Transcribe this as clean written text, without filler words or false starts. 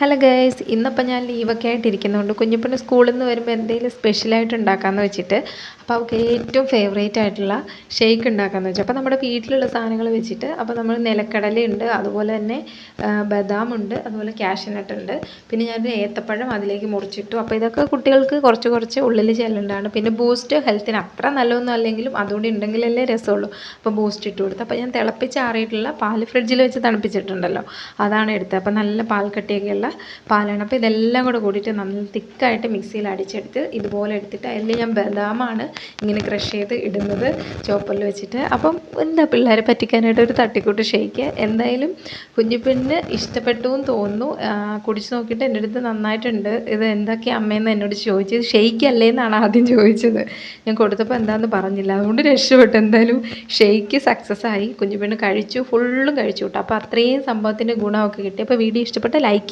Hello guys, ഇന്നിപ്പോൾ ഞാൻ ലീവൊക്കെ ആയിട്ടിരിക്കുന്നതുകൊണ്ട് കുഞ്ഞിപ്പന് സ്കൂളിൽ നിന്ന് വരുമ്പോൾ എന്തെങ്കിലും സ്പെഷ്യലായിട്ട് ഉണ്ടാക്കാമെന്ന് വെച്ചിട്ട് അപ്പോൾ അവൾക്ക് ഏറ്റവും ഫേവറേറ്റ് ആയിട്ടുള്ള ഷേക്ക് ഉണ്ടാക്കാമെന്ന് വെച്ചു. അപ്പോൾ നമ്മുടെ വീട്ടിലുള്ള സാധനങ്ങൾ വെച്ചിട്ട് അപ്പോൾ നമ്മൾ നിലക്കടലയുണ്ട്, അതുപോലെ തന്നെ ബദാമുണ്ട്, അതുപോലെ കാഷ്യൂനട്ട് ഉണ്ട്, പിന്നെ ഞാനൊരു ഏത്തപ്പഴം അതിലേക്ക് മുറിച്ചിട്ടു. അപ്പോൾ ഇതൊക്കെ കുട്ടികൾക്ക് കുറച്ച് കുറച്ച് ഉള്ളിൽ ചെല്ലേണ്ടതാണ്. പിന്നെ ബൂസ്റ്റ് ഹെൽത്തിന് അത്ര നല്ലതൊന്നും അല്ലെങ്കിലും അതുകൂടി ഉണ്ടെങ്കിലല്ലേ രസമുള്ളൂ. അപ്പോൾ ബൂസ്റ്റ് ഇട്ട് കൊടുത്തു. അപ്പോൾ ഞാൻ തിളപ്പിച്ചാറിയിട്ടുള്ള പാൽ ഫ്രിഡ്ജിൽ വെച്ച് തണുപ്പിച്ചിട്ടുണ്ടല്ലോ, അതാണ് എടുത്തത്. അപ്പോൾ നല്ല പാൽക്കട്ടിയൊക്കെയുള്ള പാലാണ്. അപ്പോൾ ഇതെല്ലാം കൂടെ കൂടിയിട്ട് നല്ല തിക്കായിട്ട് മിക്സിയിൽ അടിച്ചെടുത്ത് ഇതുപോലെ എടുത്തിട്ട് അതിൽ ഞാൻ ബദാമാണ് ഇങ്ങനെ ക്രഷ് ചെയ്ത് ഇടുന്നത് ചോപ്പറിൽ വെച്ചിട്ട്. അപ്പം എന്താ പിള്ളേരെ പറ്റിക്കാനായിട്ട് ഒരു തട്ടിക്കൂട്ട് ഷേക്ക്. എന്തായാലും കുഞ്ഞിപ്പെണ്ണിന് ഇഷ്ടപ്പെട്ടു എന്ന് തോന്നുന്നു. കുടിച്ച് നോക്കിയിട്ട് എൻ്റെ അടുത്ത് നന്നായിട്ടുണ്ട്, ഇത് എന്തൊക്കെയാണ് അമ്മയെന്ന് എന്നോട് ചോദിച്ചത്. ഷേക്ക് അല്ലേ എന്നാണ് ആദ്യം ചോദിച്ചത്. ഞാൻ കൊടുത്തപ്പോൾ എന്താണെന്ന് പറഞ്ഞില്ല, അതുകൊണ്ട് രക്ഷപ്പെട്ടു. എന്തായാലും ഷേക്ക് സക്സസ് ആയി, കുഞ്ഞിപ്പെണ്ണ് കഴിച്ചു, ഫുള്ളും കഴിച്ചു കേട്ടോ. അപ്പോൾ അത്രയും സംഭവത്തിൻ്റെ ഗുണമൊക്കെ കിട്ടി. അപ്പോൾ വീഡിയോ ഇഷ്ടപ്പെട്ട ലൈക്ക് ചെയ്യുക.